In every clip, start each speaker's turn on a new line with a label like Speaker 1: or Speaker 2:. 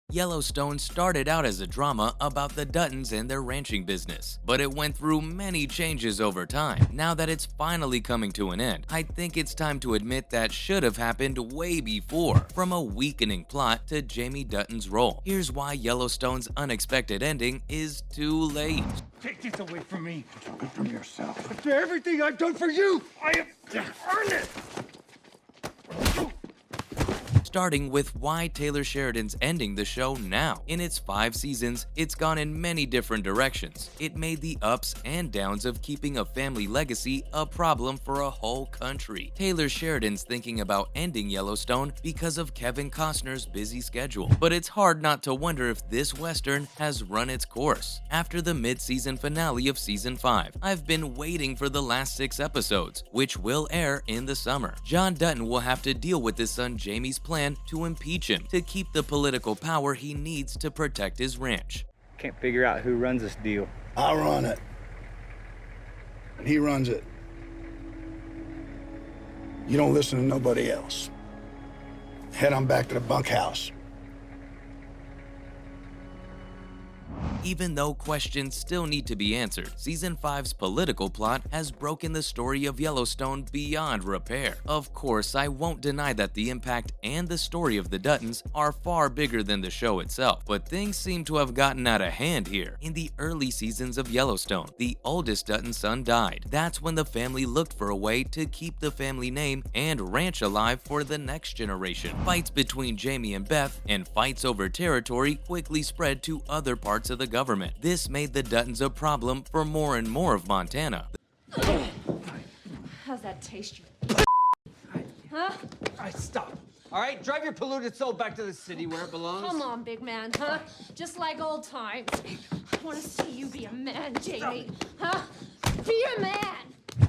Speaker 1: Yellowstone started out as a drama about the Duttons and their ranching business, but it went through many changes over time. Now that it's finally coming to an end, I think it's time to admit that should have happened way before, from a weakening plot to Jamie Dutton's role. Here's why Yellowstone's unexpected ending is too late.
Speaker 2: Take this away from me.
Speaker 3: Took it from yourself.
Speaker 2: After everything I've done for you, I have earned it.
Speaker 1: Starting with why Taylor Sheridan's ending the show now. In its 5 seasons, it's gone in many different directions. It made the ups and downs of keeping a family legacy a problem for a whole country. Taylor Sheridan's thinking about ending Yellowstone because of Kevin Costner's busy schedule. But it's hard not to wonder if this Western has run its course. After the mid-season finale of Season 5, I've been waiting for the last 6 episodes, which will air in the summer. John Dutton will have to deal with his son Jamie's plan to impeach him to keep the political power he needs to protect his ranch.
Speaker 4: Can't figure out who runs this deal.
Speaker 3: I run it. And he runs it. You don't listen to nobody else. Head on back to the bunkhouse.
Speaker 1: Even though questions still need to be answered, Season 5's political plot has broken the story of Yellowstone beyond repair. Of course, I won't deny that the impact and the story of the Duttons are far bigger than the show itself, but things seem to have gotten out of hand here. In the early seasons of Yellowstone, the oldest Dutton son died. That's when the family looked for a way to keep the family name and ranch alive for the next generation. Fights between Jamie and Beth and fights over territory quickly spread to other parts of the government. This made the Duttons a problem for more and more of Montana.
Speaker 5: How's that taste, you? Huh?
Speaker 6: Stop. All right, drive your polluted soul back to the city where it belongs.
Speaker 5: Come on, big man, huh? Just like old times. I want to see you be a man, Jamie. Huh? Be a man!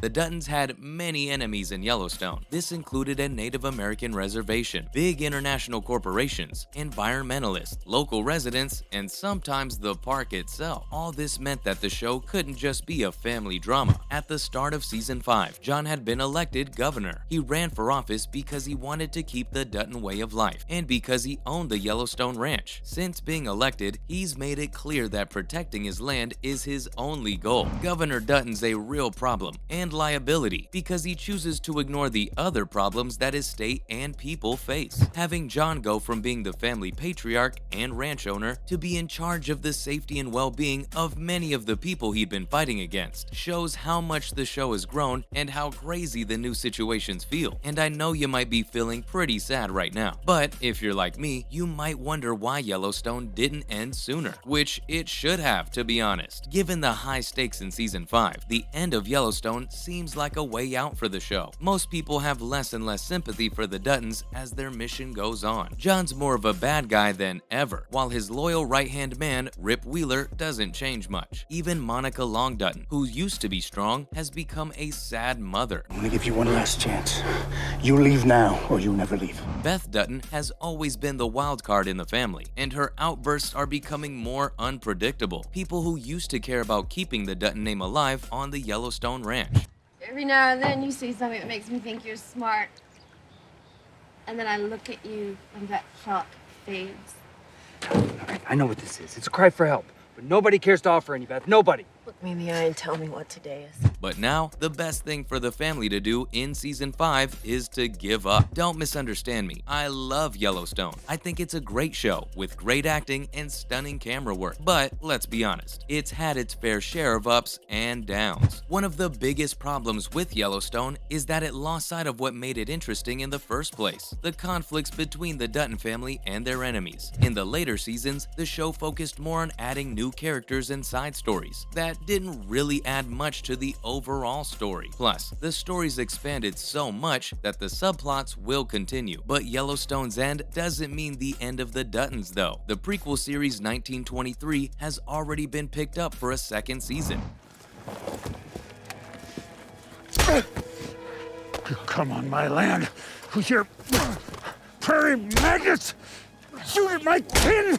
Speaker 1: The Duttons had many enemies in Yellowstone. This included a Native American reservation, big international corporations, environmentalists, local residents, and sometimes the park itself. All this meant that the show couldn't just be a family drama. At the start of Season 5, John had been elected governor. He ran for office because he wanted to keep the Dutton way of life, and because he owned the Yellowstone Ranch. Since being elected, he's made it clear that protecting his land is his only goal. Governor Dutton's a real problem and liability because he chooses to ignore the other problems that his state and people face. Having John go from being the family patriarch and ranch owner to be in charge of the safety and well-being of many of the people he'd been fighting against shows how much the show has grown and how crazy the new situations feel. And I know you might be feeling pretty sad right now, but if you're like me, you might wonder why Yellowstone didn't end sooner, which it should have, to be honest. Given the high stakes in Season 5, the end of Yellowstone seems like a way out for the show. Most people have less and less sympathy for the Duttons as their mission goes on. John's more of a bad guy than ever, while his loyal right-hand man, Rip Wheeler, doesn't change much. Even Monica Long Dutton, who used to be strong, has become a sad mother.
Speaker 3: I'm gonna give you one last chance. You leave now, or you never leave.
Speaker 1: Beth Dutton has always been the wild card in the family, and her outbursts are becoming more unpredictable. People who used to care about keeping the Dutton name alive on the Yellowstone Ranch.
Speaker 7: Every now and then you say something that makes me think you're smart. And then I look at you and that shock fades.
Speaker 4: All right, I know what this is. It's a cry for help. But nobody cares to offer any, Beth. Nobody.
Speaker 7: Look me in the eye and tell me what today is.
Speaker 1: But now, the best thing for the family to do in Season 5 is to give up. Don't misunderstand me. I love Yellowstone. I think it's a great show with great acting and stunning camera work. But let's be honest, it's had its fair share of ups and downs. One of the biggest problems with Yellowstone is that it lost sight of what made it interesting in the first place: the conflicts between the Dutton family and their enemies. In the later seasons, the show focused more on adding new characters and side stories that didn't really add much to the overall story. Plus, the stories expanded so much that the subplots will continue. But Yellowstone's end doesn't mean the end of the Duttons, though. The prequel series 1923 has already been picked up for a second season.
Speaker 2: You come on my land with your prairie maggots! Shoot at my kin!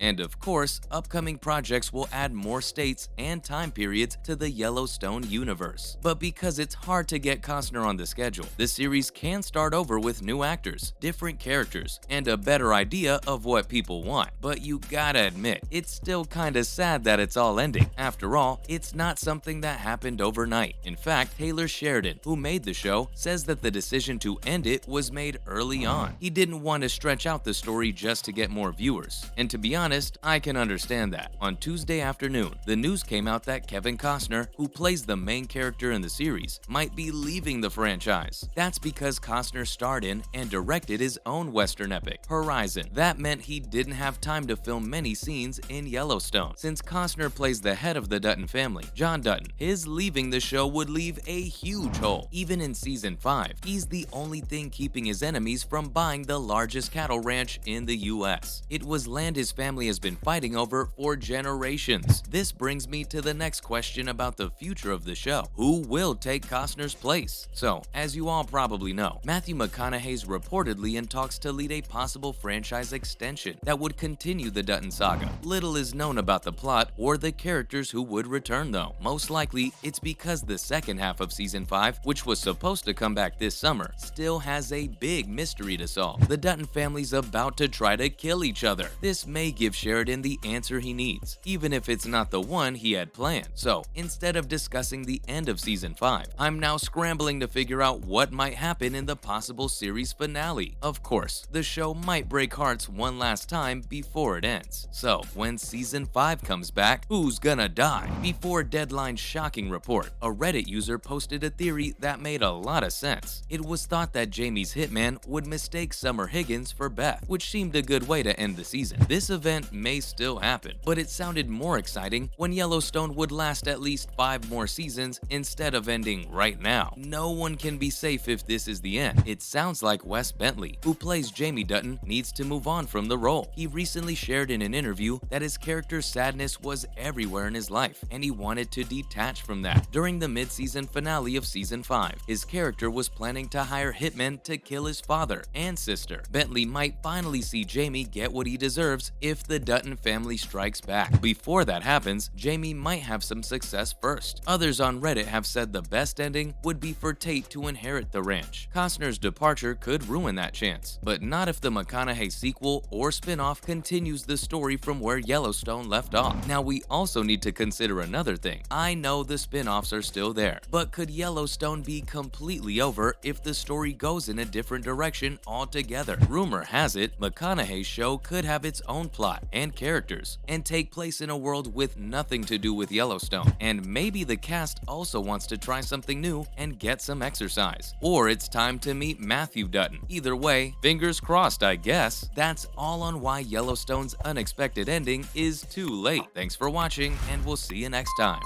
Speaker 1: And of course, upcoming projects will add more states and time periods to the Yellowstone universe. But because it's hard to get Costner on the schedule, the series can start over with new actors, different characters, and a better idea of what people want. But you gotta admit, it's still kinda sad that it's all ending. After all, it's not something that happened overnight. In fact, Taylor Sheridan, who made the show, says that the decision to end it was made early on. He didn't want to stretch out the story just to get more viewers. And to be honest, I can understand that. On Tuesday afternoon, the news came out that Kevin Costner, who plays the main character in the series, might be leaving the franchise. That's because Costner starred in and directed his own Western epic, Horizon. That meant he didn't have time to film many scenes in Yellowstone. Since Costner plays the head of the Dutton family, John Dutton, his leaving the show would leave a huge hole. Even in season 5, he's the only thing keeping his enemies from buying the largest cattle ranch in the US. It was land his family has been fighting over for generations. This brings me to the next question about the future of the show. Who will take Costner's place? So, as you all probably know, Matthew McConaughey's reportedly in talks to lead a possible franchise extension that would continue the Dutton saga. Little is known about the plot or the characters who would return though. Most likely, it's because the second half of season 5, which was supposed to come back this summer, still has a big mystery to solve. The Dutton family's about to try to kill each other. This may give Sheridan the answer he needs, even if it's not the one he had planned. So, instead of discussing the end of season 5, I'm now scrambling to figure out what might happen in the possible series finale. Of course, the show might break hearts one last time before it ends. So, when season 5 comes back, who's gonna die? Before Deadline's shocking report, a Reddit user posted a theory that made a lot of sense. It was thought that Jamie's hitman would mistake Summer Higgins for Beth, which seemed a good way to end the season. This event may still happen, but it sounded more exciting when Yellowstone would last at least 5 more seasons instead of ending right now. No one can be safe if this is the end. It sounds like Wes Bentley, who plays Jamie Dutton, needs to move on from the role. He recently shared in an interview that his character's sadness was everywhere in his life, and he wanted to detach from that. During the mid-season finale of season 5, his character was planning to hire hitmen to kill his father and sister. Bentley might finally see Jamie get what he deserves if the Dutton family strikes back. Before that happens, Jamie might have some success first. Others on Reddit have said the best ending would be for Tate to inherit the ranch. Costner's departure could ruin that chance, but not if the McConaughey sequel or spin-off continues the story from where Yellowstone left off. Now, we also need to consider another thing. I know the spin-offs are still there, but could Yellowstone be completely over if the story goes in a different direction altogether? Rumor has it McConaughey's show could have its own plot and characters and take place in a world with nothing to do with Yellowstone, and maybe the cast also wants to try something new and get some exercise. Or it's time to meet Matthew Dutton. Either way, fingers crossed, I guess. That's all on why Yellowstone's unexpected ending is too late. Thanks for watching, and we'll see you next time.